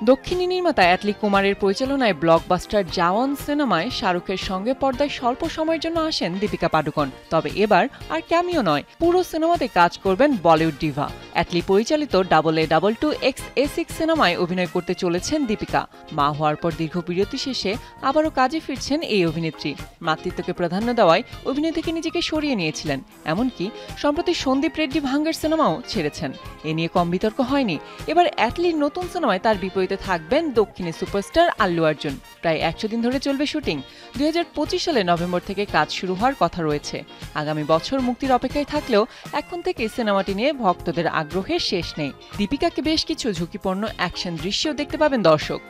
দক্ষিণী নির্মাতা অ্যাটলি কুমারের পরিচালনায় ব্লকবাস্টার জওয়ান সিনেমায় শাহরুখের সঙ্গে পর্দায় স্বল্প সময়ের জন্য আসেন দীপিকা পাডুকোন। তবে এবার আর ক্যামিও নয়, পুরো সিনেমাতে কাজ করবেন বলিউড ডিভা। অ্যাটলি পরিচালিত AA22XA6 সিনেমায় অভিনয় করতে চলেছেন দীপিকা। মা হওয়ার পর দীর্ঘ বিরতি শেষে আবারও কাজে ফিরছেন এই অভিনেত্রী। মাতৃত্বকে প্রাধান্য দেওয়ায় অভিনয় থেকে নিজেকে সরিয়ে নিয়েছিলেন। এমনকি সম্প্রতি সন্দীপ রেড্ডি ভাঙ্গার সিনেমাও ছেড়েছেন। এ নিয়ে কম বিতর্ক হয়নি। এবার অ্যাটলির নতুন সিনেমায় তার বিপরীতে থাকবেন দক্ষিণী সুপারস্টার আল্লু অর্জুন। প্রায় 100 দিন ধরে চলবে শুটিং। 2025 সালে নভেম্বর থেকে কাজ শুরু হওয়ার কথা রয়েছে। আগামী বছর মুক্তির অপেক্ষায় থাকলেও এখন থেকে সিনেমাটি নিয়ে ভক্তদের আগ্রহের শেষ নেই। দীপিকাকে বেশ কিছু ঝুঁকিপূর্ণ অ্যাকশন দৃশ্যও দেখতে পাবেন দর্শক।